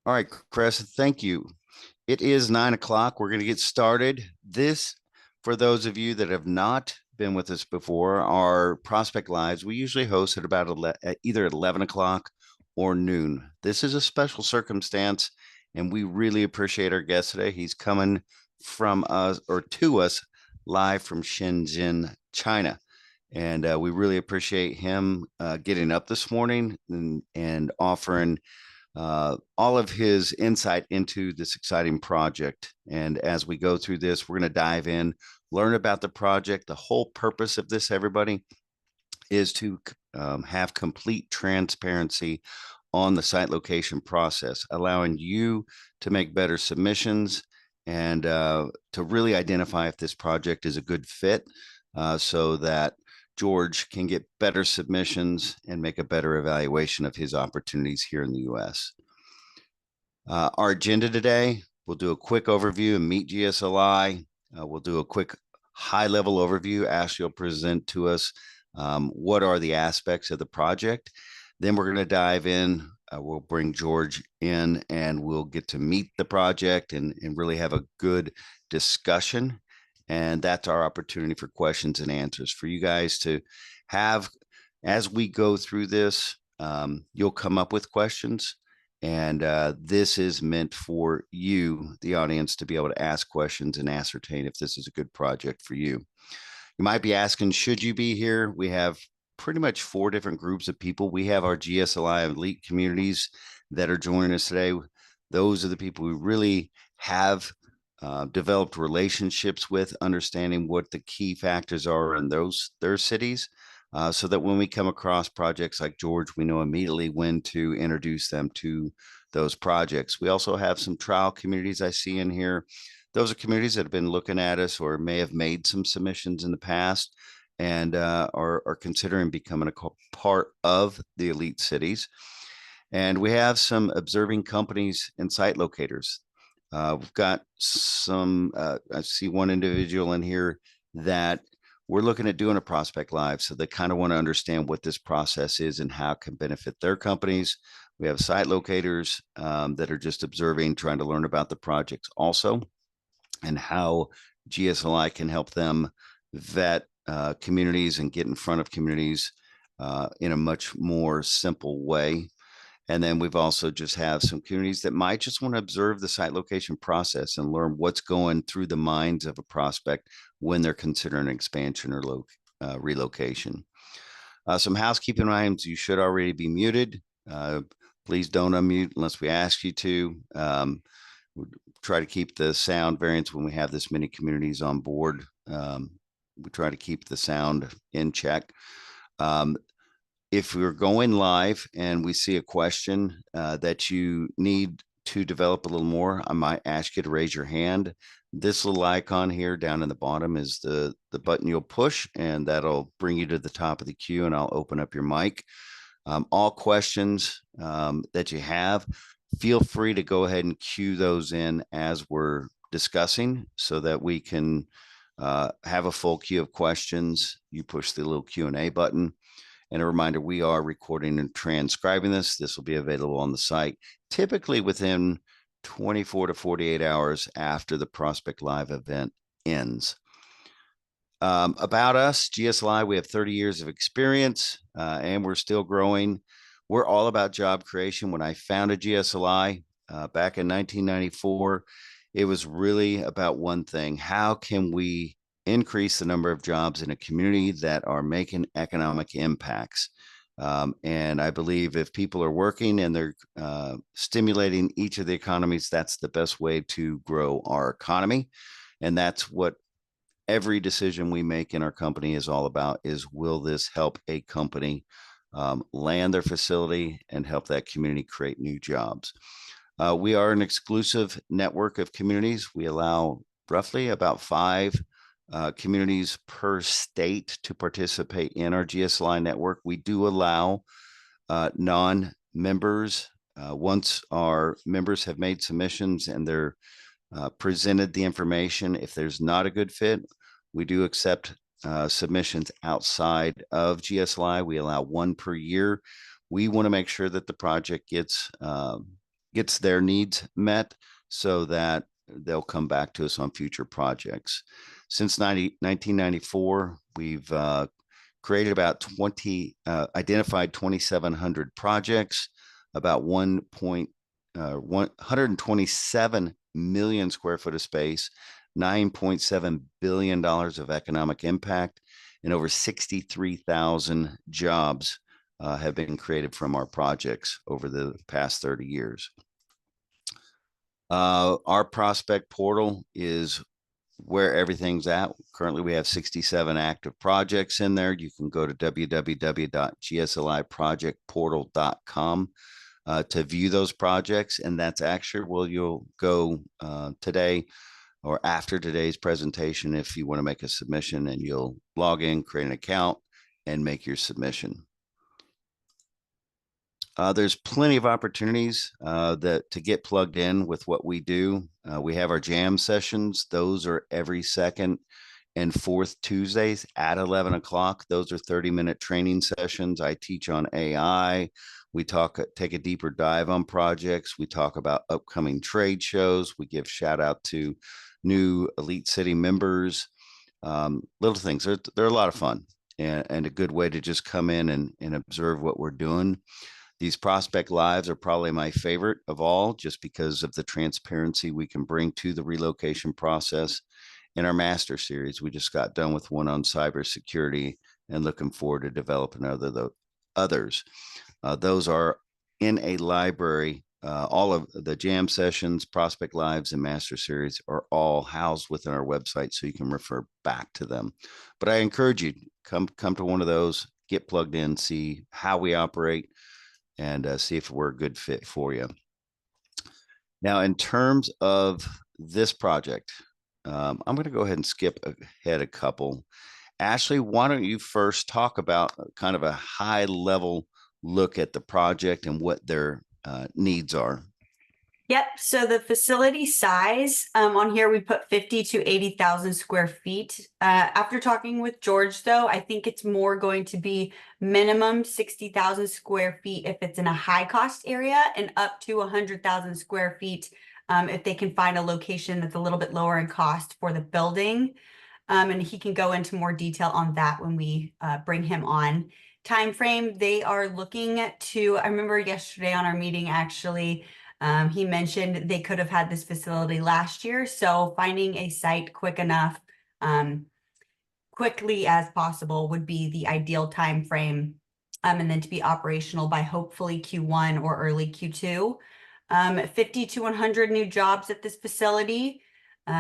All right, Chris, thank you. It is 9 o'clock. We're going to get started. This, for those of you that have not been with us before, our Prospect Lives, we usually host at about either at 11 o'clock or noon. This is a special circumstance, and we really appreciate our guest today. He's coming from us or to us live from Shenzhen, China. And we really appreciate him getting up this morning and offering all of his insight into this exciting project. And as we go through this, we're going to dive in, learn about the project. The whole purpose of this, everybody, is to have complete transparency on the site location process, allowing you to make better submissions and to really identify if this project is a good fit so that George can get better submissions and make a better evaluation of his opportunities here in the U.S. Our agenda today, we'll do a quick overview and meet GSLI. We'll do a quick high-level overview. Ashley will present to us what are the aspects of the project. Then we're going to dive in. We'll bring George in and we'll get to meet the project and really have a good discussion. And that's our opportunity for questions and answers for you guys to have as we go through this. You'll come up with questions. And this is meant for you, the audience, to be able to ask questions and ascertain if this is a good project for you. You might be asking, should you be here? We have pretty much 4 different groups of people. We have our GSLI elite communities that are joining us today. Those are the people who really have developed relationships with, understanding what the key factors are in their cities. So that when we come across projects like George, we know immediately when to introduce them to those projects. We also have some trial communities I see in here. Those are communities that have been looking at us or may have made some submissions in the past and are considering becoming a part of the elite cities. And we have some observing companies and site locators. We've got some, I see one individual in here that we're looking at doing a Prospect Live. So they kind of want to understand what this process is and how it can benefit their companies. We have site locators that are just observing, trying to learn about the projects also, and how GSLI can help them vet communities and get in front of communities in a much more simple way. And then we've also just have some communities that might just want to observe the site location process and learn what's going through the minds of a prospect when they're considering expansion or relocation. Some housekeeping items: you should already be muted. Please don't unmute unless we ask you to. We try to keep the sound variance when we have this many communities on board. We try to keep the sound in check. If we're going live and we see a question that you need to develop a little more, I might ask you to raise your hand. This little icon here down in the bottom is the button you'll push, and that'll bring you to the top of the queue, and I'll open up your mic. All questions that you have, feel free to go ahead and cue those in as we're discussing so that we can have a full queue of questions. You push the little Q&A button. And a reminder, we are recording and transcribing this. This will be available on the site, typically within 24 to 48 hours after the Prospect Live event ends. About us, GSLI, we have 30 years of experience and we're still growing. We're all about job creation. When I founded GSLI back in 1994, it was really about one thing: how can we increase the number of jobs in a community that are making economic impacts? And I believe if people are working and they're stimulating each of the economies, that's the best way to grow our economy. And that's what every decision we make in our company is all about: is will this help a company land their facility and help that community create new jobs? We are an exclusive network of communities. We allow roughly about 5 communities per state to participate in our GSLI network. We do allow non-members, once our members have made submissions and they're presented the information, if there's not a good fit, we do accept submissions outside of GSLI. We allow 1 per year. We want to make sure that the project gets their needs met so that they'll come back to us on future projects. Since 1994, we've created about identified 2,700 projects, about 127 million square foot of space, $9.7 billion of economic impact, and over 63,000 jobs have been created from our projects over the past 30 years. Our prospect portal is where everything's at. Currently, we have 67 active projects in there. You can go to www.GSLIprojectportal.com to view those projects. And that's actually where you'll go today or after today's presentation if you want to make a submission, and you'll log in, create an account, and make your submission. There's plenty of opportunities to get plugged in with what we do. We have our jam sessions. Those are every second and fourth Tuesdays at 11 o'clock. Those are 30-minute training sessions. I teach on AI. We take a deeper dive on projects. We talk about upcoming trade shows. We give shout out to new Elite City members. Little things. They're a lot of fun and a good way to just come in and observe what we're doing. These prospect lives are probably my favorite of all, just because of the transparency we can bring to the relocation process. In our master series, we just got done with one on cybersecurity and looking forward to developing others. Those are in a library. All of the jam sessions, prospect lives, and master series are all housed within our website, so you can refer back to them. But I encourage you, come to one of those, get plugged in, see how we operate, and see if we're a good fit for you. Now, in terms of this project, I'm going to go ahead and skip ahead a couple. Ashley, why don't you first talk about kind of a high level look at the project and what their needs are? Yep. So the facility size on here, we put 50 to 80,000 square feet. After talking with George, though, I think it's more going to be minimum 60,000 square feet if it's in a high cost area, and up to 100,000 square feet if they can find a location that's a little bit lower in cost for the building. And he can go into more detail on that when we bring him on. Time frame, they are looking to, I remember yesterday on our meeting, actually, he mentioned they could have had this facility last year. So finding a site quickly as possible would be the ideal time frame. And then to be operational by hopefully Q1 or early Q2. 50 to 100 new jobs at this facility.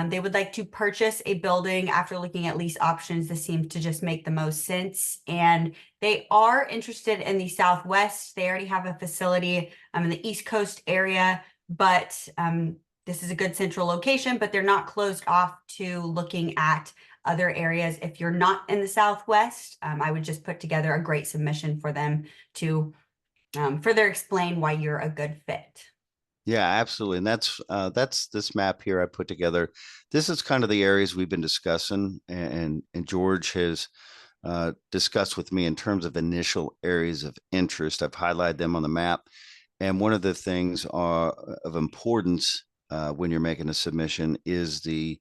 They would like to purchase a building after looking at lease options. This seems to just make the most sense. And they are interested in the Southwest. They already have a facility in the East Coast area, but this is a good central location, but they're not closed off to looking at other areas. If you're not in the Southwest, I would just put together a great submission for them to further explain why you're a good fit. Yeah, absolutely. And that's this map here I put together. This is kind of the areas we've been discussing, and George has discussed with me in terms of initial areas of interest. I've highlighted them on the map. And one of the things of importance when you're making a submission is the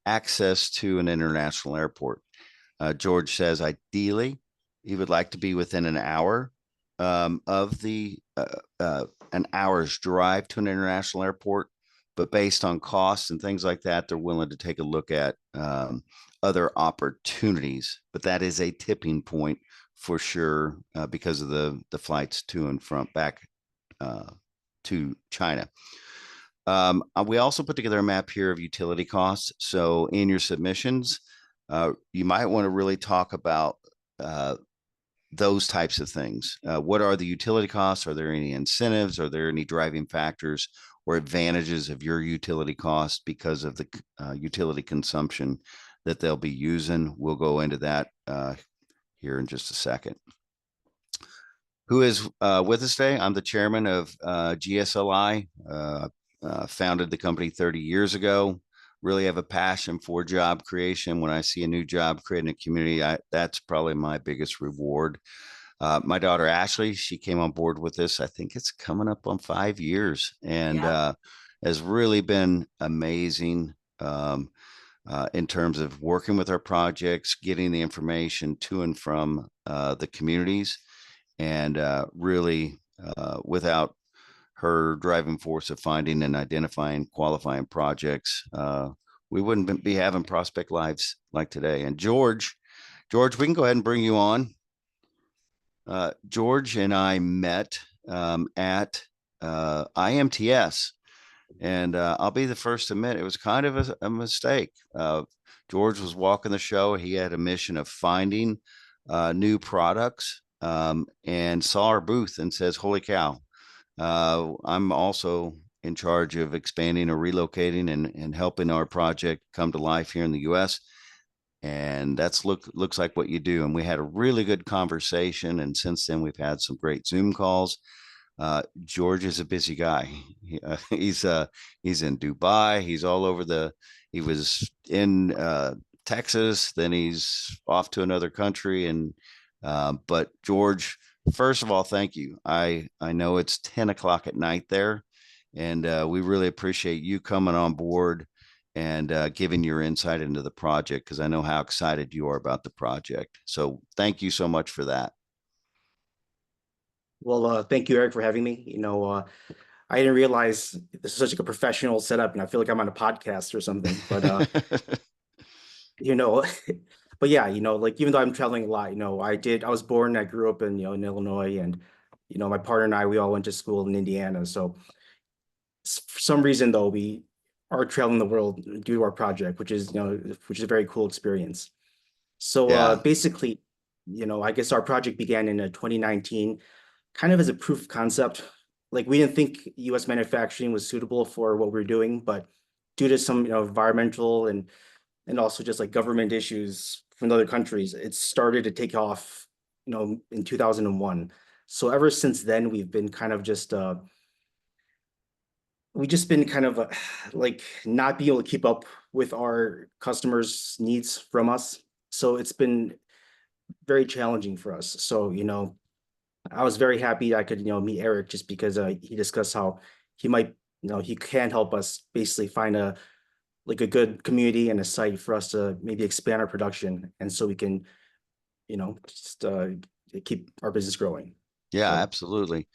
access to an international airport. George says ideally he would like to be within an hour of an hour's drive to an international airport, but based on costs and things like that, they're willing to take a look at other opportunities. But that is a tipping point for sure because of the flights to and from back to China. We also put together a map here of utility costs. So in your submissions, you might want to really talk about those types of things. What are the utility costs? Are there any incentives? Are there any driving factors or advantages of your utility costs because of the utility consumption that they'll be using? We'll go into that here in just a second. Who is with us today? I'm the chairman of GSLI. Founded the company 30 years ago. Really have a passion for job creation. When I see a new job creating a community, that's probably my biggest reward. My daughter Ashley, she came on board with this. I think it's coming up on 5 years, and Yep. has really been amazing. In terms of working with our projects, getting the information to and from the communities, and really, without her driving force of finding and identifying qualifying projects, we wouldn't be having prospect lives like today. And George, we can go ahead and bring you on. George and I met at IMTS, and I'll be the first to admit it was kind of a mistake. George was walking the show. He had a mission of finding new products, and saw our booth and says, "Holy cow, I'm also in charge of expanding or relocating and helping our project come to life here in the U.S." And that's looks like what you do. And we had a really good conversation. And since then, we've had some great Zoom calls. George is a busy guy. He's in Dubai. He's all over the. He was in Texas. Then he's off to another country. And but George, first of all, thank you. I know it's 10 o'clock at night there, and we really appreciate you coming on board and giving your insight into the project, because I know how excited you are about the project. So thank you so much for that. Well, thank you, Eric, for having me. I didn't realize this is such like a professional setup, and I feel like I'm on a podcast or something. But you know, but yeah, like even though I'm traveling a lot, I was born, I grew up in Illinois, and my partner and I, we all went to school in Indiana. So for some reason, though, we are traveling the world due to our project, which is a very cool experience. So Yeah, basically, I guess our project began in 2019, kind of as a proof of concept. Like we didn't think U.S. manufacturing was suitable for what we are doing, but due to some environmental and also just like government issues from other countries, it started to take off, in 2001. So ever since then, we've just been kind of like not being able to keep up with our customers' needs from us. So it's been very challenging for us. So, I was very happy I could, meet Eric just because he discussed how he can help us basically find a good community and a site for us to maybe expand our production, and so we can, just keep our business growing. yeah, So, absolutely.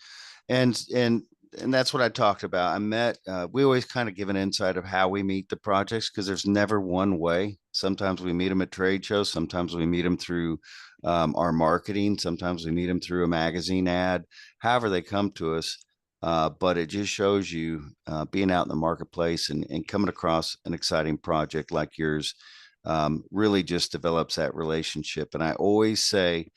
And that's what I talked about. We always kind of give an insight of how we meet the projects, because there's never one way. Sometimes we meet them at trade shows, sometimes we meet them through our marketing, sometimes we meet them through a magazine ad, however they come to us. But it just shows you, being out in the marketplace and coming across an exciting project like yours, really just develops that relationship. And I always say,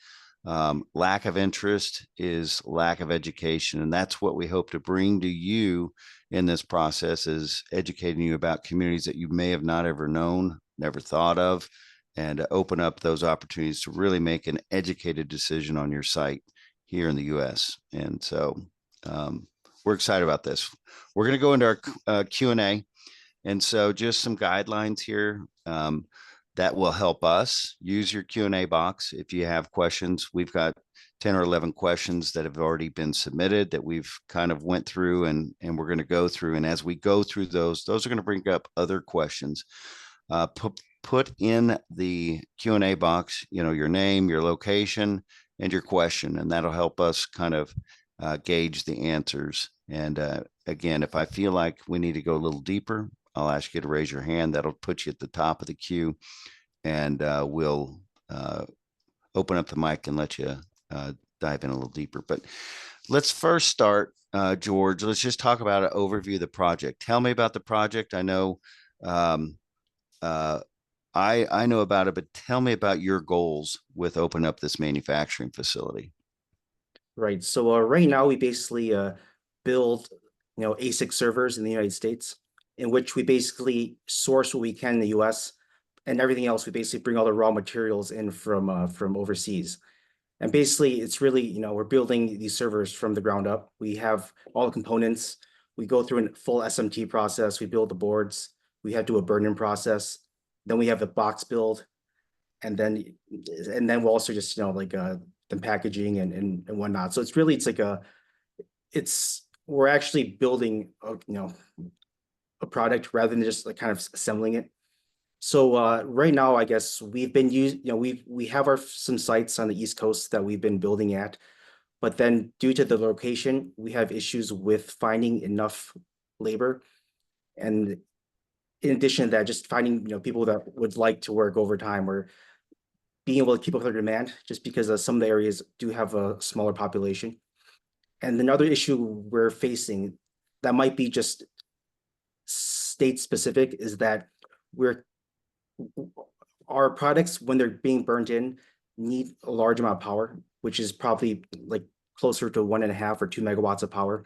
lack of interest is lack of education, and that's what we hope to bring to you in this process, is educating you about communities that you may have not ever known, never thought of, and open up those opportunities to really make an educated decision on your site here in the U.S. And so, um, we're excited about this. We're going to go into our Q&A. And so just some guidelines here, that will help us. Use your Q&A box if you have questions. We've got 10 or 11 questions that have already been submitted that we've kind of went through, and we're going to go through. And as we go through those are going to bring up other questions. Put in the Q&A box, your name, your location, and your question, and that'll help us kind of gauge the answers. And again, if I feel like we need to go a little deeper, I'll ask you to raise your hand. That'll put you at the top of the queue, and we'll open up the mic and let you dive in a little deeper. But let's first start, George. Let's just talk about an overview of the project. Tell me about the project. I know, I know about it, but tell me about your goals with opening up this manufacturing facility. right. So right now we basically build, ASIC servers in the United States, in which we basically source what we can in the US, and everything else we basically bring all the raw materials in from overseas. And basically, it's really, we're building these servers from the ground up. We have all the components. We go through a full SMT process. We build the boards. We have to do a burn-in process. Then we have the box build, and then we'll also just than packaging and whatnot. So it's really, we're actually building a product rather than just like kind of assembling it. So right now, I guess we've been we have some sites on the East Coast that we've been building at, but then due to the location, we have issues with finding enough labor. And in addition to that, just finding people that would like to work overtime or being able to keep up with their demand, just because some of the areas do have a smaller population. And another issue we're facing that might be just state specific is that we're our products, when they're being burned in, need a large amount of power, which is probably like closer to 1.5 or 2 megawatts of power.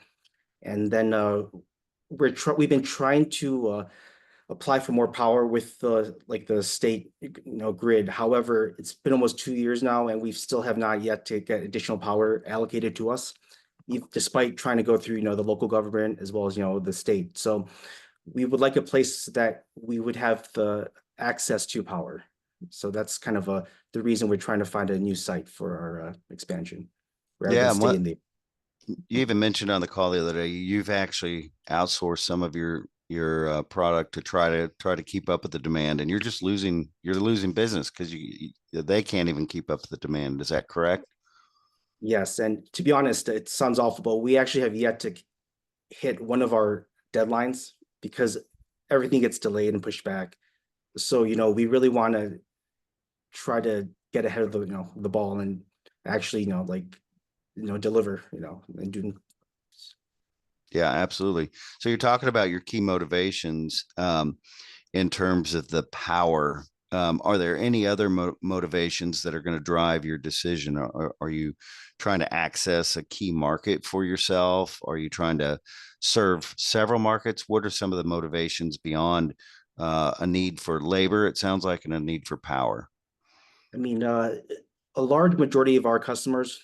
And then we've been trying to apply for more power with the state grid. However, it's been almost 2 years now, and we still have not yet to get additional power allocated to us, despite trying to go through the local government as well as the state. So we would like a place that we would have the access to power. So that's kind of the reason we're trying to find a new site for our expansion, rather Yeah, than and stay what in the. you even mentioned on the call the other day, you've actually outsourced some of your product to try to keep up with the demand, and you're losing business because they can't even keep up with the demand. Is that correct? Yes, and to be honest, it sounds awful, but we actually have yet to hit one of our deadlines because everything gets delayed and pushed back. So, we really want to try to get ahead of the ball and actually, deliver, and do. Yeah, absolutely. So you're talking about your key motivations in terms of the power. Are there any other motivations that are going to drive your decision? Are you trying to access a key market for yourself? Are you trying to serve several markets? What are some of the motivations beyond a need for labor? It sounds like, and a need for power. I mean, a large majority of our customers.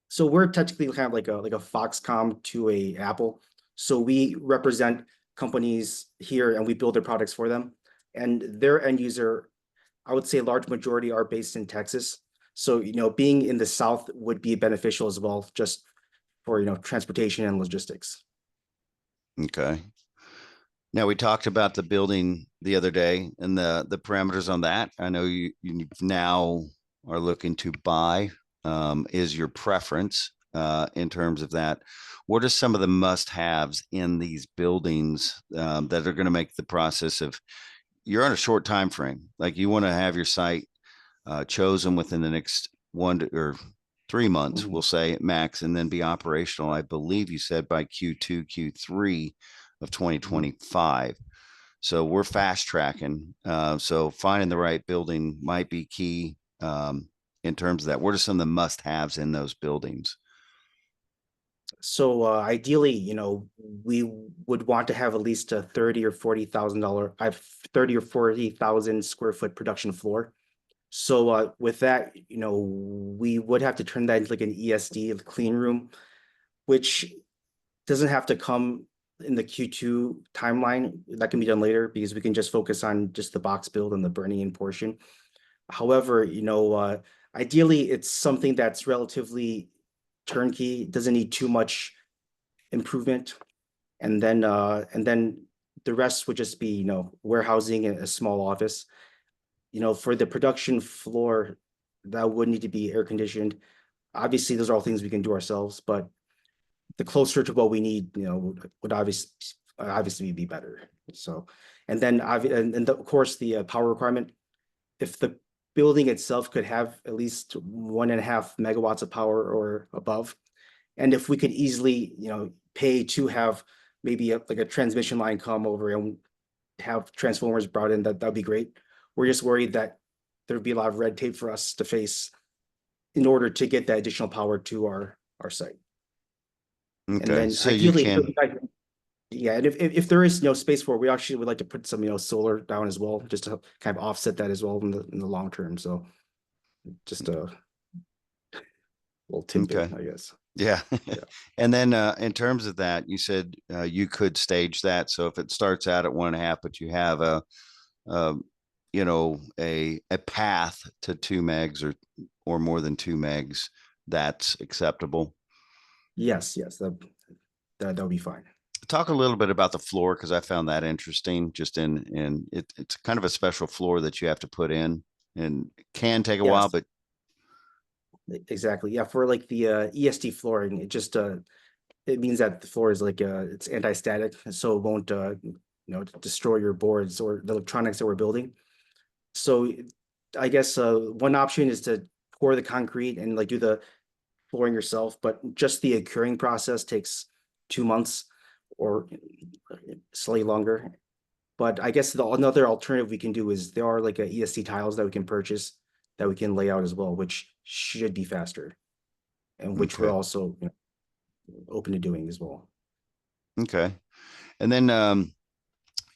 So we're technically kind of like a Foxconn to a Apple. So we represent companies here and we build their products for them. And their end user, I would say a large majority are based in Texas. So, being in the South would be beneficial as well, just for, transportation and logistics. Okay. Now we talked about the building the other day and the parameters on that. I know you now are looking to buy. Is your preference in terms of that? What are some of the must-haves in these buildings that are going to make the process of you're on a short time frame? Like you want to have your site chosen within the next 3 months, Mhm. we'll say at max, and then be operational. I believe you said by Q2, Q3 of Mhm. 2025. So we're fast tracking. So finding the right building might be key in terms of that. What are some of the must haves in those buildings? So ideally, we would want to have at least a 30 or 40,000 square foot production floor. So with that, we would have to turn that into like an ESD, a clean room, which doesn't have to come in the Q2 timeline. That can be done later because we can just focus on just the box build and the burning in portion. However, ideally it's something that's relatively turnkey, doesn't need too much improvement. And then the rest would just be, warehousing and a small office. For the production floor, that would need to be air conditioned. Obviously, those are all things we can do ourselves, but the closer to what we need, would obviously be better. So, and then of course the power requirement. If the building itself could have at least 1.5 megawatts of power or above, and if we could easily, pay to have maybe like a transmission line come over and have transformers brought in, that'd be great. We're just worried that there'd be a lot of red tape for us to face in order to get that additional power to our site. And Okay. then So you ideally, can, yeah, and if there is space for it, we actually would like to put some solar down as well, just to kind of offset that as well in the long term. So just a little tidbit, okay. I guess. Yeah. Yeah. And then in terms of that, you said you could stage that. So if it starts out at 1.5, but you have a a path to 2 megs or more than 2 megs, that's acceptable. Yes, yes, that'll be fine. Talk a little bit about the floor, because I found that interesting. Just it's kind of a special floor that you have to put in, and can take a while, Yes, but exactly. Yeah, for like the ESD flooring, it means that the floor is like it's anti-static, so it won't destroy your boards or the electronics that we're building. So I guess one option is to pour the concrete and like do the flooring yourself, but just the curing process takes 2 months or slightly longer. But I guess another alternative we can do is there are like a ESC tiles that we can purchase that we can lay out as well, which should be faster and which we're okay. also open to doing as well. Okay. And then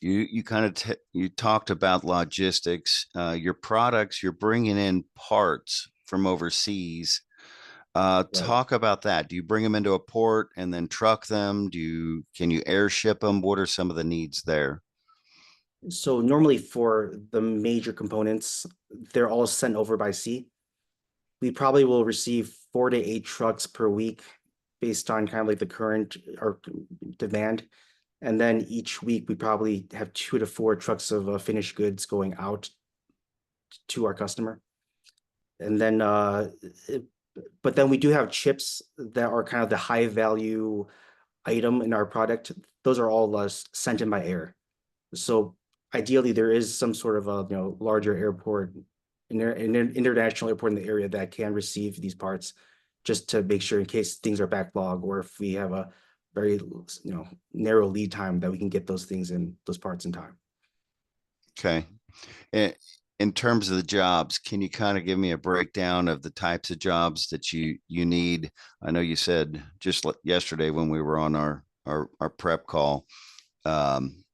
you kind of you talked about logistics. Your products, you're bringing in parts from overseas. Right. Talk about that. Do you bring them into a port and then truck them? Can you airship them? What are some of the needs there? So normally for the major components, they're all sent over by sea. We probably will receive 4 to 8 trucks per week based on kind of like the current or demand. And then each week we probably have 2 to 4 trucks of finished goods going out to our customer. And then but then we do have chips that are kind of the high value item in our product. Those are all sent in by air. So ideally, there is some sort of a larger airport, an international airport in the area that can receive these parts, just to make sure in case things are backlog or if we have a very narrow lead time that we can get those things in those parts in time. Okay. In terms of the jobs, can you kind of give me a breakdown of the types of jobs that you need? I know you said just yesterday when we were on our prep call, um,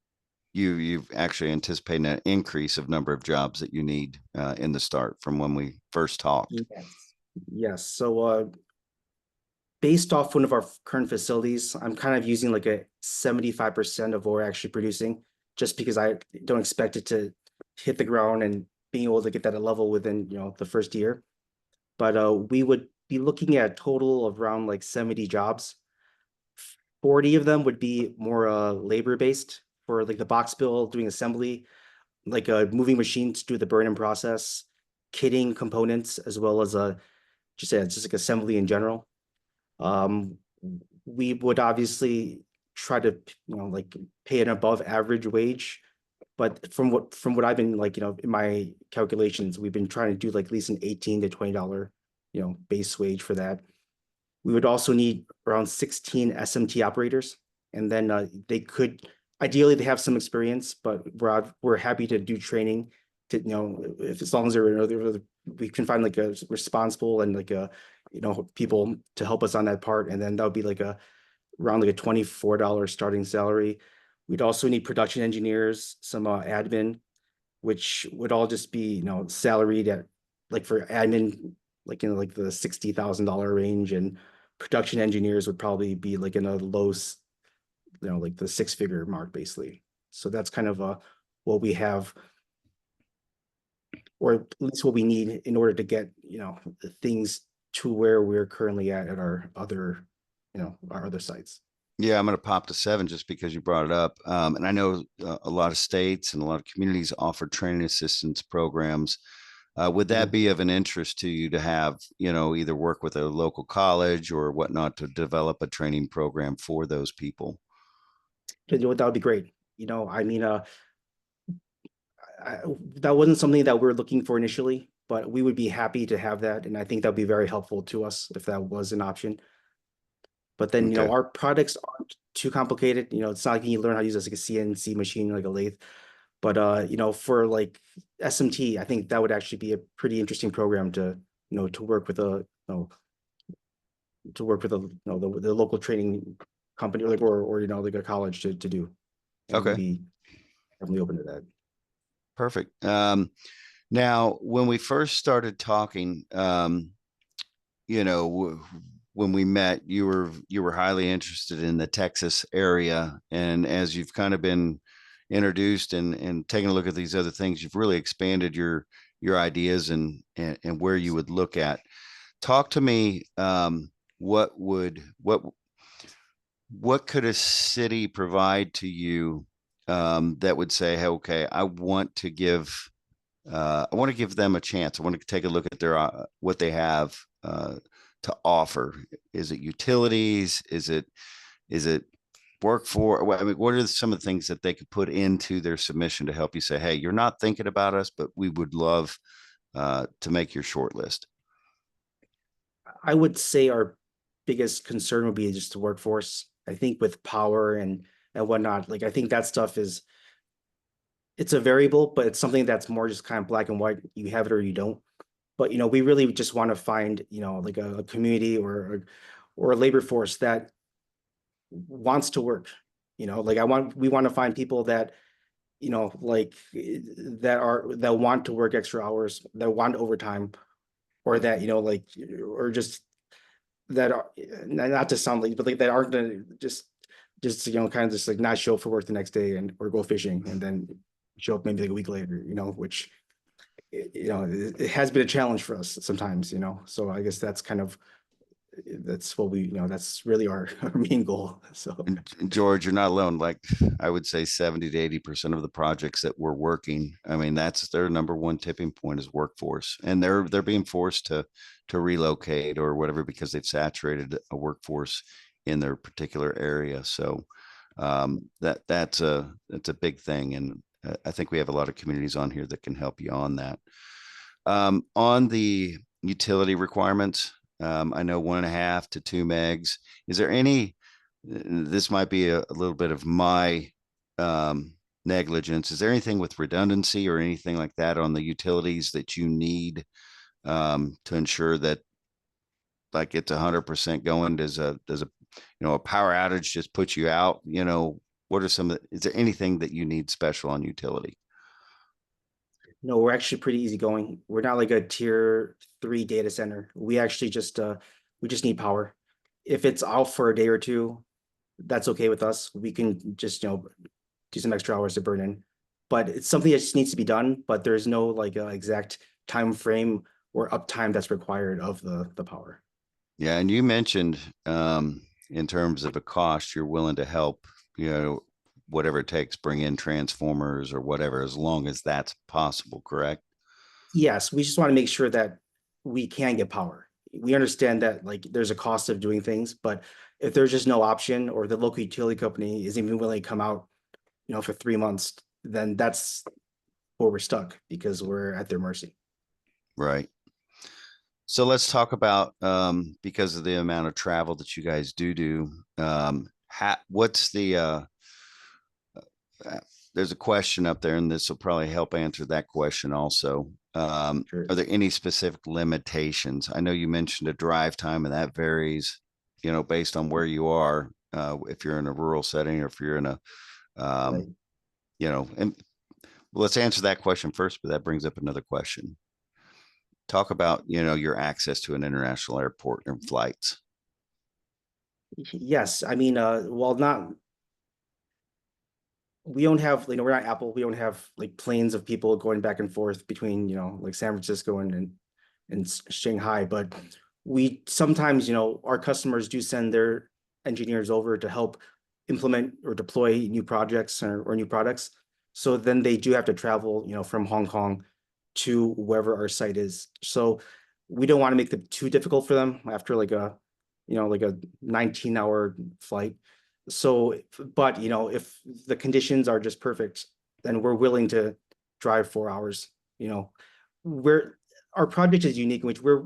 you've actually anticipated an increase of number of jobs that you need in the start from when we first talked. Yes. Yes. So based off one of our current facilities, I'm kind of using like a 75% of what we're actually producing, just because I don't expect it to hit the ground and being able to get that at level within, the first year. But we would be looking at a total of around like 70 jobs. 40 of them would be more labor based for like the box build, doing assembly, like moving machines to do the burn-in process, kitting components, as well as just like assembly in general. Um, we would obviously try to, like pay an above average wage, but from what I've been like, in my calculations, we've been trying to do like at least an $18 to $20, base wage for that. We would also need around 16 SMT operators, and then they could ideally they have some experience, but we're happy to do training to if as long as we can find like a responsible and like a people to help us on that part, and then that would be like around like a $24 starting salary. We'd also need production engineers, some admin, which would all just be salaried at like for admin like like the $60,000 range, and production engineers would probably be like in a like the 6-figure mark basically. So that's kind of what we have, or at least what we need in order to get the things to where we're currently at our other our other sites. Yeah, I'm going to pop to 7 just because you brought it up. And I know a lot of states and a lot of communities offer training assistance programs. Would that Mhm. be of an interest to you to have, either work with a local college or whatnot to develop a training program for those people? That would be great. I mean, that wasn't something that we are looking for initially, but we would be happy to have that, and I think that would be very helpful to us if that was an option. But then, Okay. our products aren't too complicated. It's not like you learn how to use like a CNC machine, like a lathe. But for like SMT, I think that would actually be a pretty interesting program to, to work with the local training company, or like or like a college to do. And we'd Okay. be definitely open to that. Perfect. Now, when we first started talking, you know, when we met, you were highly interested in the Texas area, and as you've kind of been, introduced and taking a look at these other things, you've really expanded your ideas and where you would look at. Talk to me. What would what could a city provide to you that would say, hey, okay, I want to give them a chance. I want to take a look at their what they have to offer. Is it utilities? Is it workforce? I mean, what are some of the things that they could put into their submission to help you say, hey, you're not thinking about us, but we would love to make your short list? I would say our biggest concern would be just the workforce. I think with power and whatnot, like I think that stuff is it's a variable, but it's something that's more just kind of black and white. You have it or you don't. But we really just want to find, like a community or a labor force that wants to work. Like we want to find people that, like that want to work extra hours, that want overtime, or that, like, or just that are not to sound like, but like that aren't gonna just kind of just like not show up for work the next day and or go fishing and then show up maybe like a week later, which it has been a challenge for us sometimes, so I guess that's kind of that's what we that's really our main goal. So And George, you're not alone. Like I would say 70 to 80% of the projects that we're working, I mean, that's their number one tipping point is workforce. And they're being forced to relocate or whatever because they've saturated a workforce in their particular area. So that's a big thing. And I think we have a lot of communities on here that can help you on that. On the utility requirements, I know 1.5 to 2 megs. Is there any, this might be a little bit of my negligence. Is there anything with redundancy or anything like that on the utilities that you need to ensure that like it's 100% going? Does a power outage just put you out? What are is there anything that you need special on utility? no, we're actually pretty easy going. We're not like a tier 3 data center. We actually just we just need power. If it's out for a day or two, that's okay with us. We can just do some extra hours to burn in. But it's something that just needs to be done, but there's no like exact time frame or uptime that's required of the power. Yeah, and you mentioned in terms of a cost, you're willing to help, whatever it takes, bring in transformers or whatever, as long as that's possible, correct? Yes, we just want to make sure that we can get power. We understand that like there's a cost of doing things, but if there's just no option or the local utility company isn't even willing to come out, for 3 months, then that's where we're stuck because we're at their mercy. Right. So let's talk about because of the amount of travel that you guys do, what's there's a question up there, and this will probably help answer that question also. Sure. Are there any specific limitations? I know you mentioned a drive time, and that varies, based on where you are. If you're in a rural setting or if you're in a, Right. and let's answer that question first, but that brings up another question. Talk about, your access to an international airport and flights. Yes, I mean, well, not we don't have, we're not Apple. We don't have like planes of people going back and forth between, like San Francisco and Shanghai. But we sometimes, our customers do send their engineers over to help implement or deploy new projects or new products. So then they do have to travel, from Hong Kong to wherever our site is. So we don't want to make it too difficult for them after like a 19-hour flight. So, but if the conditions are just perfect, then we're willing to drive 4 hours. We're our project is unique, in which we're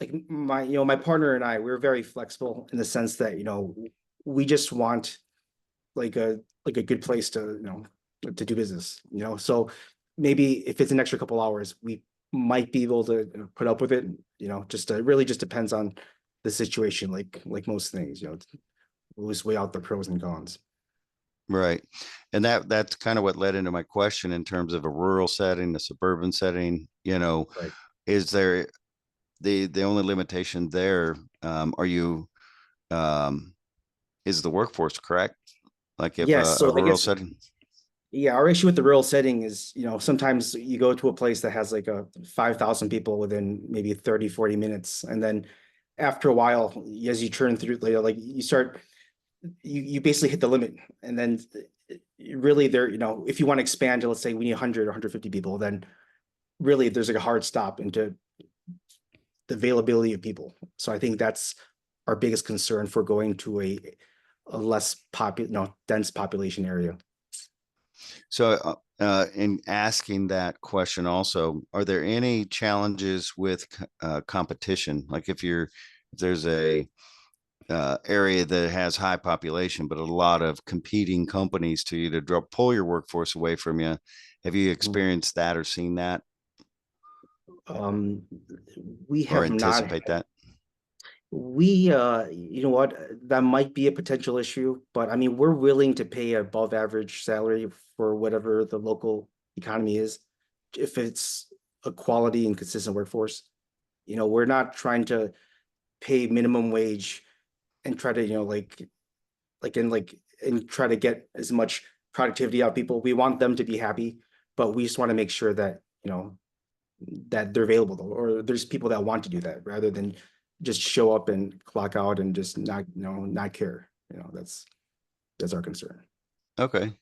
like my partner and I, we're very flexible in the sense that, we just want like a good place to do business, So maybe if it's an extra couple hours, we might be able to put up with it, just it really just depends on the situation, like most things, always weigh out the pros and cons. Right. And that's kind of what led into my question in terms of a rural setting, a suburban setting, Right. is there the only limitation there, are you is the workforce, correct? Like if Yes, a so I rural guess setting. Yeah, our issue with the rural setting is, sometimes you go to a place that has like a 5,000 people within maybe 30, 40 minutes. And then after a while, as you turn through, like you start, you basically hit the limit. And then really there, if you want to expand to, let's say we need 100 or 150 people, then really there's like a hard stop into the availability of people. So I think that's our biggest concern for going to a less dense population area. So, in asking that question, also, are there any challenges with competition? Like if there's a area that has high population, but a lot of competing companies to you to pull your workforce away from you. Have you experienced that or seen that Um, we or have not. anticipate that? We, you know what, that might be a potential issue, but I mean, we're willing to pay above average salary for whatever the local economy is, if it's a quality and consistent workforce. We're not trying to pay minimum wage and try to, and try to get as much productivity out of people. We want them to be happy, but we just want to make sure that, that they're available, or there's people that want to do that rather than just show up and clock out and just not care. That's our concern. Okay.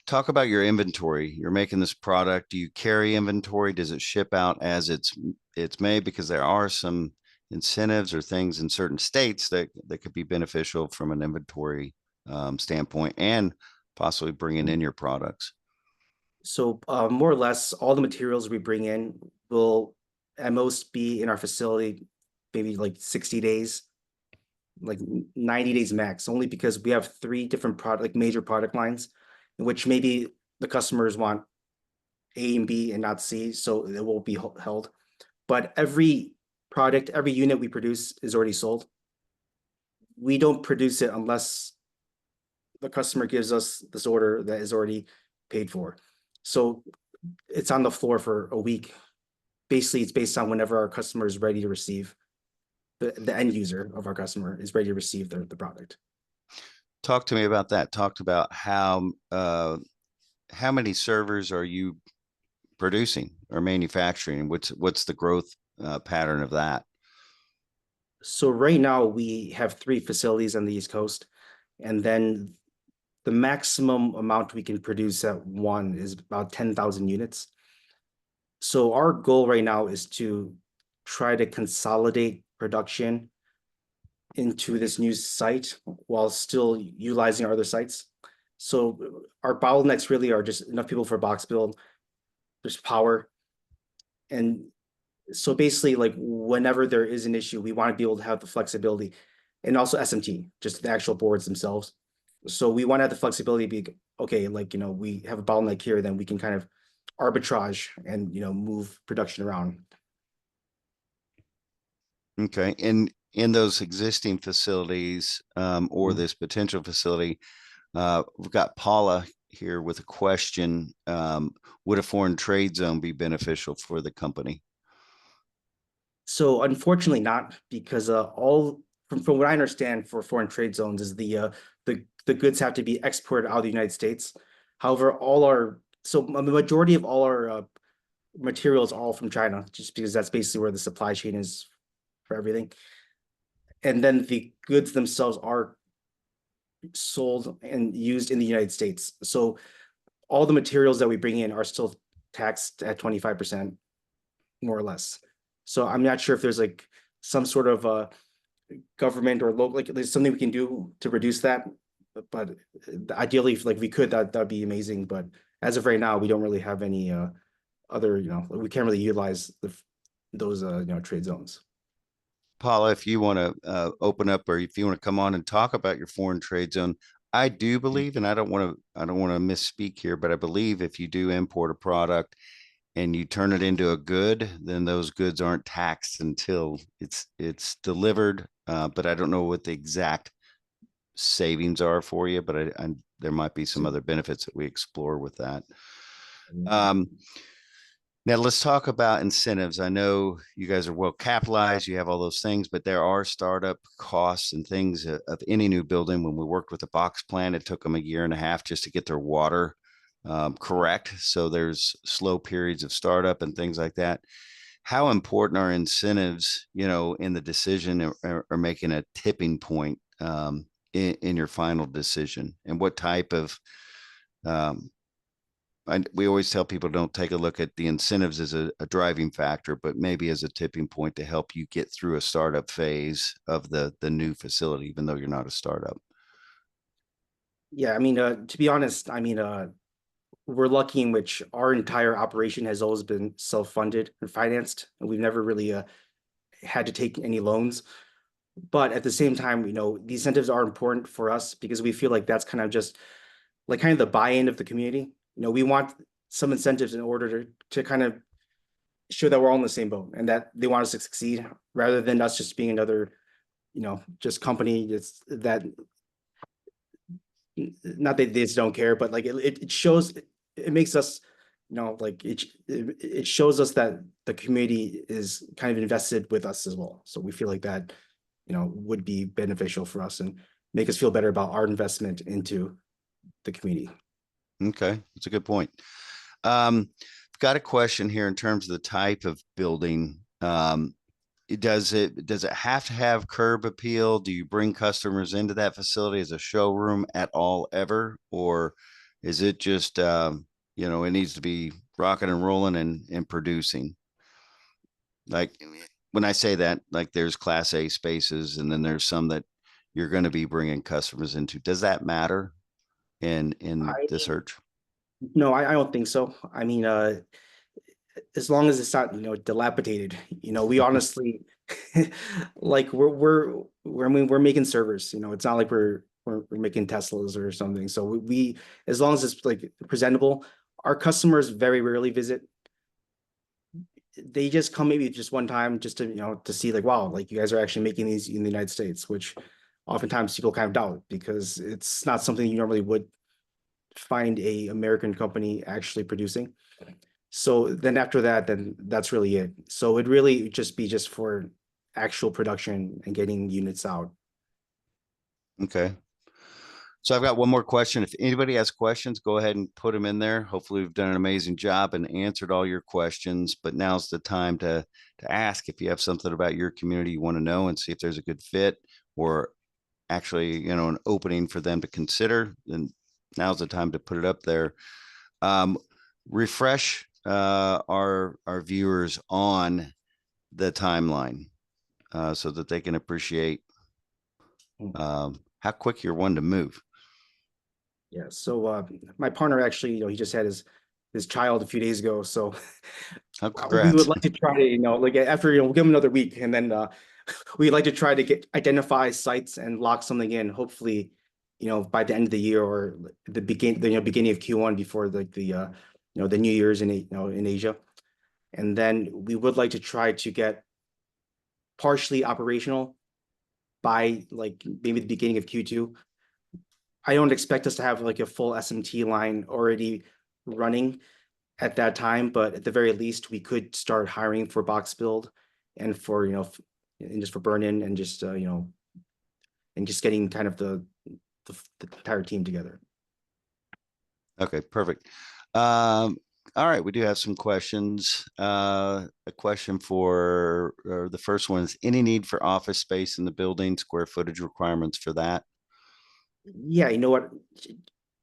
Talk about your inventory. You're making this product. Do you carry inventory? Does it ship out as it's made? Because there are some incentives or things in certain states that could be beneficial from an inventory standpoint and possibly bringing in your products. So more or less, all the materials we bring in will at most be in our facility, maybe like 60 days, like 90 days max, only because we have three different like major product lines, in which maybe the customers want A and B and not C, so it will be held. But every product, every unit we produce is already sold. We don't produce it unless the customer gives us this order that is already paid for. So it's on the floor for a week. Basically, it's based on whenever our customer is ready to receive, the end user of our customer is ready to receive the product. Talk to me about that. Talked about how many servers are you producing or manufacturing? What's the growth pattern of that? So right now we have three facilities on the East Coast, and then the maximum amount we can produce at one is about 10,000 units. So our goal right now is to try to consolidate production into this new site while still utilizing our other sites. So our bottlenecks really are just enough people for box build, there's power. And so basically, like whenever there is an issue, we want to be able to have the flexibility, and also SMT, just the actual boards themselves. So we want to have the flexibility to be okay, like we have a bottleneck here, then we can kind of arbitrage and move production around. Okay. In those existing facilities or Mhm. this potential facility, we've got Paula here with a question. Would a foreign trade zone be beneficial for the company? So unfortunately not, because all from what I understand for foreign trade zones is the goods have to be exported out of the United States. However, the majority of all our materials are all from China, just because that's basically where the supply chain is for everything. And then the goods themselves are sold and used in the United States. So all the materials that we bring in are still taxed at 25%, more or less. So I'm not sure if there's like some sort of government or local, like there's something we can do to reduce that. But ideally, if like we could, that'd be amazing. But as of right now, we don't really have any other, we can't really utilize those trade zones. Paula, if you want to open up or if you want to come on and talk about your foreign trade zone, I do believe, and I don't want to misspeak here, but I believe if you do import a product and you turn it into a good, then those goods aren't taxed until it's delivered. But I don't know what the exact savings are for you, but there might be some So, other benefits that we explore with that. mm, Um, Now let's talk about incentives. I know you guys are well capitalized, you have all those things, but there are startup costs and things of any new building. When we worked with the box plant, it took them a year and a half just to get their water correct. So there's slow periods of startup and things like that. How important are incentives, in the decision, or making a tipping point in your final decision? And what type of, um, we always tell people don't take a look at the incentives as a driving factor, but maybe as a tipping point to help you get through a startup phase of the new facility, even though you're not a startup. Yeah, I mean, to be honest, I mean, we're lucky in which our entire operation has always been self-funded and financed, and we've never really had to take any loans. But at the same time, the incentives are important for us because we feel like that's kind of just like kind of the buy-in of the community. We want some incentives in order to kind of show that we're all in the same boat and that they want us to succeed rather than us just being another, just company. It's that not that they just don't care, but like it shows, it makes us, like it shows us that the community is kind of invested with us as well. So we feel like that, would be beneficial for us and make us feel better about our investment into the community. Okay, that's a good point. I've got a question here in terms of the type of building. Does it have to have curb appeal? Do you bring customers into that facility as a showroom at all ever? Or is it just, it needs to be rocking and rolling and producing? Like when I say that, like there's class A spaces and then there's some that you're going to be bringing customers into. Does that matter in I the search? No, I don't think so. I mean, as long as it's not, dilapidated, we honestly like I mean, we're making servers, it's not like we're making Teslas or something. So as long as it's like presentable, our customers very rarely visit. They just come maybe just one time just to, to see like, wow, like you guys are actually making these in the United States, which oftentimes people kind of doubt because it's not something you normally would find a American company actually producing. So then after that, then that's really it. So it really just be just for actual production and getting units out. Okay. So I've got one more question. If anybody has questions, go ahead and put them in there. Hopefully we've done an amazing job and answered all your questions, but now's the time to ask if you have something about your community you want to know and see if there's a good fit or actually, an opening for them to consider, then now's the time to put it up there. Refresh our viewers on the timeline so that they can appreciate how quick you're one to move. Yeah. So my partner actually, he just had his child a few days ago. So Oh, we would congrats. like to try to, like after, we'll give him another week and then we'd like to try to identify sites and lock something in, hopefully, by the end of the year or beginning of Q1 before the New Year's in Asia. And then we would like to try to get partially operational by like maybe the beginning of Q2. I don't expect us to have like a full SMT line already running at that time, but at the very least, we could start hiring for box build and for, and just for burn in and just, and just getting kind of the entire team together. Okay, perfect. All right, we do have some questions. A question for the first one is any need for office space in the building, square footage requirements for that? Yeah, you know what?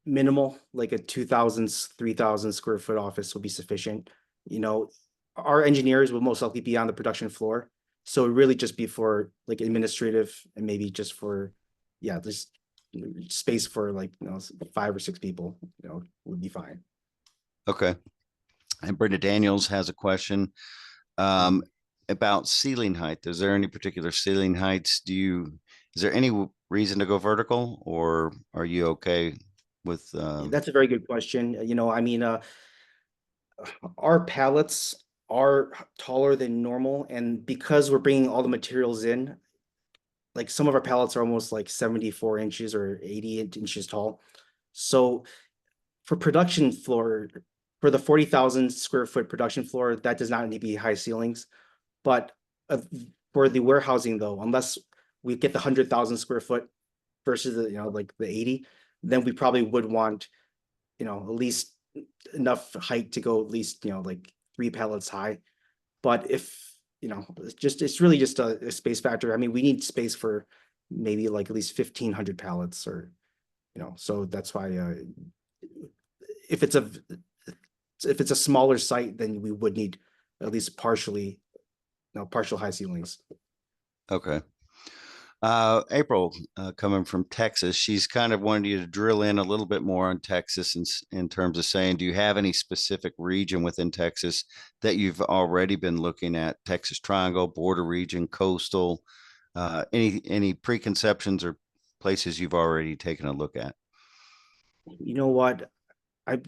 Minimal, like a 2,000, 3,000 square foot office will be sufficient. Our engineers will most likely be on the production floor. So it really just be for like administrative and maybe just for, yeah, just space for like, 5 or 6 people, would be fine. Okay. And Brenda Daniels has a question about ceiling height. Is there any particular ceiling heights? Is there any reason to go vertical or are you okay with That's a very good question. I mean, our pallets are taller than normal, and because we're bringing all the materials in, like some of our pallets are almost like 74 inches or 80 inches tall. So for production floor, for the 40,000 square foot production floor, that does not need to be high ceilings. But for the warehousing though, unless we get the 100,000 square foot versus the, like the 80, then we probably would want, at least enough height to go at least, like 3 pallets high. But if, it's really just a space factor. I mean, we need space for maybe like at least 1,500 pallets or, so that's why, if it's a, if it's a smaller site, then we would need at least partial high ceilings. Okay. April, coming from Texas, she's kind of wanted you to drill in a little bit more on Texas in terms of saying, do you have any specific region within Texas that you've already been looking at? Texas Triangle, border region, coastal, any preconceptions or places you've already taken a look at? You know what? I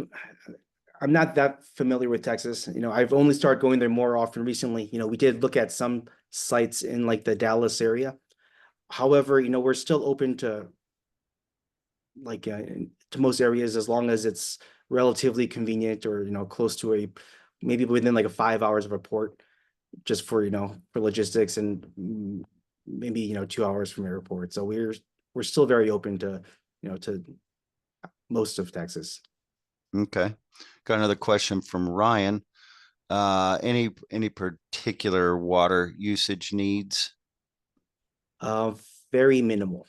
I'm not that familiar with Texas. I've only started going there more often recently. We did look at some sites in like the Dallas area. However, we're still open to like to most areas as long as it's relatively convenient or close to a maybe within like a 5 hours of a port, just for for logistics and maybe 2 hours from airport. So we're still very open to to most of Texas. Okay. Got another question from Ryan. Any particular water usage needs? Uh, Very minimal.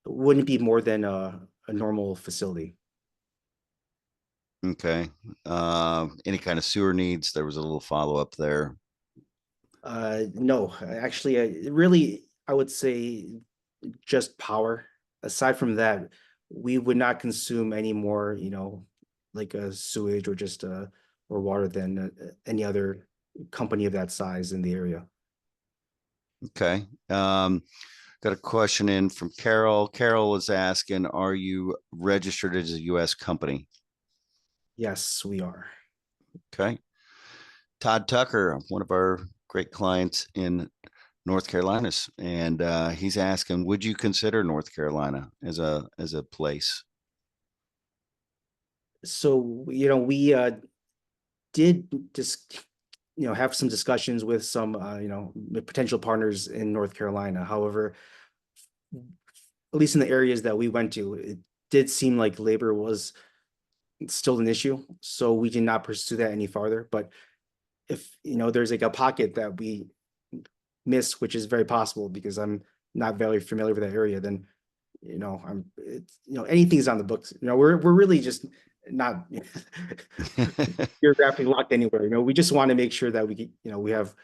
It wouldn't be more than a normal facility. Okay. Any kind of sewer needs? There was a little follow-up there. No, actually, really, I would say just power. Aside from that, we would not consume any more, like a sewage or just or water than any other company of that size in the area. Okay. Got a question in from Carol. Carol is asking, are you registered as a U.S. company? Yes, we are. Okay. Todd Tucker, one of our great clients in North Carolina, and he's asking, would you consider North Carolina as a place? So, we did just have some discussions with some potential partners in North Carolina. However, at least in the areas that we went to, it did seem like labor was still an issue, so we did not pursue that any farther. But if there's like a pocket that we miss, which is very possible because I'm not very familiar with that area, then anything's on the books. We're really just not geographically locked anywhere. We just want to make sure that we have,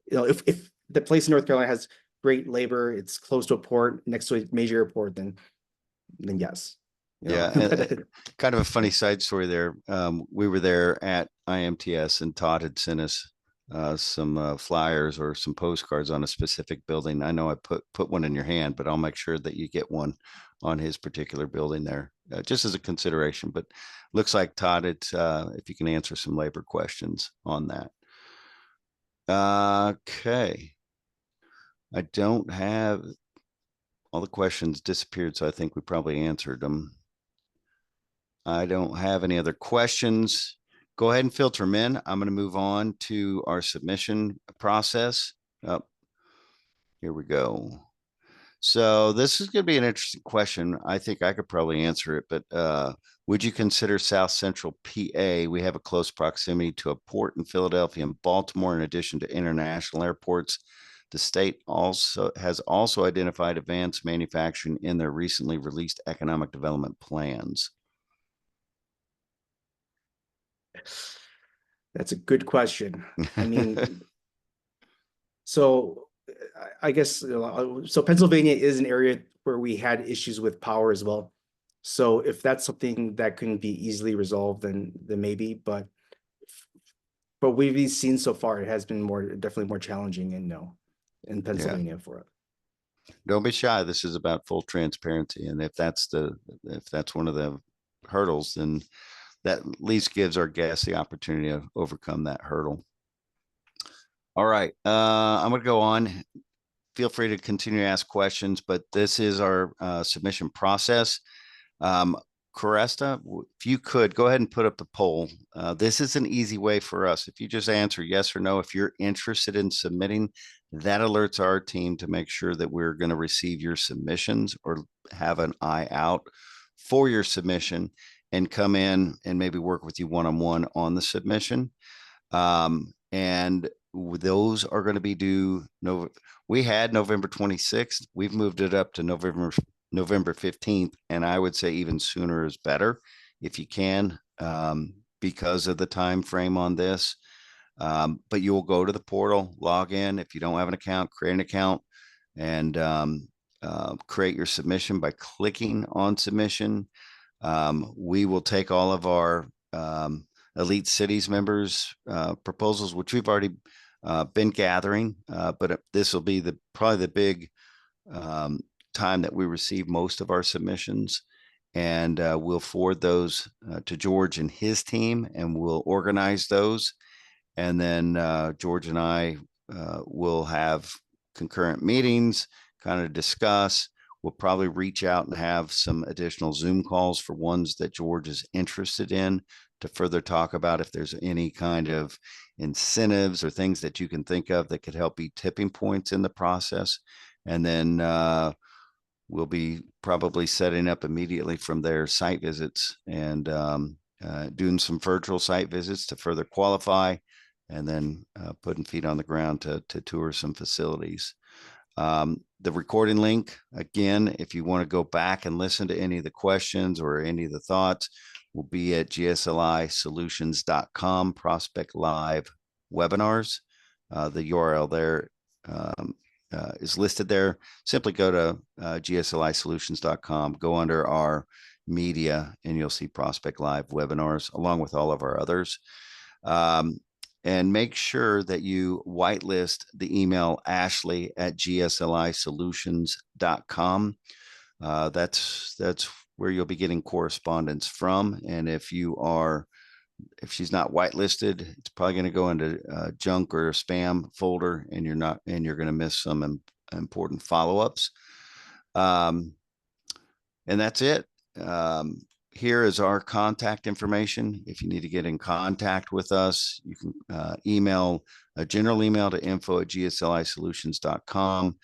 if the place in North Carolina has great labor, it's close to a port, next to a major airport, then yes. Yeah, kind of a funny side story there. We were there at IMTS, and Todd had sent us some flyers or some postcards on a specific building. I know I put one in your hand, but I'll make sure that you get one on his particular building there, just as a consideration. But looks like Todd, it's if you can answer some labor questions on that. Okay, I don't have all the questions disappeared, so I think we probably answered them. I don't have any other questions. Go ahead and filter them in. I'm going to move on to our submission process. Oh, here we go. So this is going to be an interesting question. I think I could probably answer it, but would you consider South Central PA? We have a close proximity to a port in Philadelphia and Baltimore, in addition to international airports. The state has also identified advanced manufacturing in their recently released economic development plans. That's a good question. I mean, so I guess so Pennsylvania is an area where we had issues with power as well. So if that's something that can be easily resolved, then maybe. But we've seen so far, it has been definitely more challenging in Pennsylvania for it. Don't be shy. This is about full transparency, and if that's one of the hurdles, then that at least gives our guests the opportunity to overcome that hurdle. All right. I'm going to go on. Feel free to continue to ask questions, but this is our submission process. Caresta, if you could go ahead and put up the poll. This is an easy way for us. If you just answer yes or no, if you're interested in submitting, that alerts our team to make sure that we're going to receive your submissions or have an eye out for your submission. and come in and maybe work with you one-on-one on the submission. And those are going to be due. We had November 26th. We've moved it up to November 15th. And I would say even sooner is better if you can, because of the time frame on this. But you will go to the portal, log in. If you don't have an account, create an account, and create your submission by clicking on submission. We will take all of our Elite Cities members' proposals, which we've already been gathering, but this will be probably the big time that we receive most of our submissions. And we'll forward those to George and his team, and we'll organize those. And then George and I will have concurrent meetings, kind of discuss. We'll probably reach out and have some additional Zoom calls for ones that George is interested in to further talk about if there's any kind of incentives or things that you can think of that could help be tipping points in the process. And then we'll be probably setting up immediately from there site visits and doing some virtual site visits to further qualify, and then putting feet on the ground to tour some facilities. The recording link, again, if you want to go back and listen to any of the questions or any of the thoughts, will be at GSLIsolutions.com, Prospect Live webinars. The URL there is listed there. Simply go to GSLIsolutions.com, go under our media, and you'll see Prospect Live webinars along with all of our others. And make sure that you whitelist the email ashley@gslisolutions.com. That's where you'll be getting correspondence from. And if she's not whitelisted, it's probably going to go into junk or spam folder, and you're going to miss some important follow-ups. And that's it. Here is our contact information. If you need to get in contact with us, you can email a general email to info@gslisolutions.com.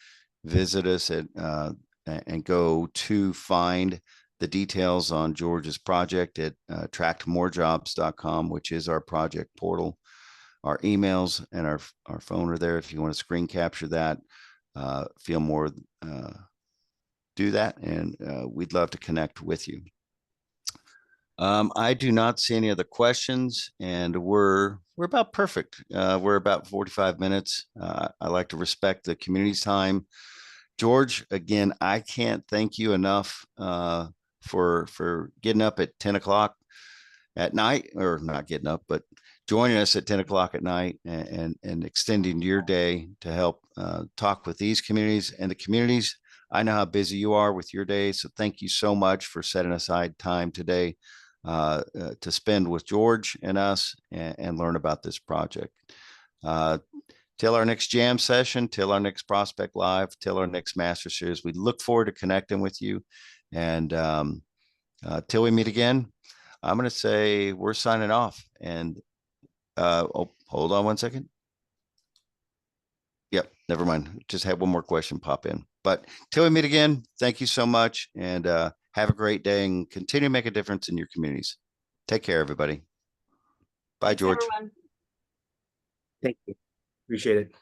Visit us and go to find the details on George's project at attractmorejobs.com, which is our project portal. Our emails and our phone are there. If you want to screen capture that, do that, and we'd love to connect with you. I do not see any other questions, and we're about perfect. We're about 45 minutes. I like to respect the community's time. George, again, I can't thank you enough for getting up at 10 o'clock at night, or not getting up, but joining us at 10 o'clock at night and extending your day to help talk with these communities and the communities. I know how busy you are with your day, so thank you so much for setting aside time today to spend with George and us and learn about this project. Till our next jam session, till our next Prospect Live, till our next Master Series, we look forward to connecting with you. And till we meet again, I'm going to say we're signing off. And hold on one second. Yep, never mind. Just had one more question pop in. But till we meet again, thank you so much, and have a great day and continue to make a difference in your communities. Take care, everybody. Bye, Thanks, George. everyone. Thank you. Appreciate it.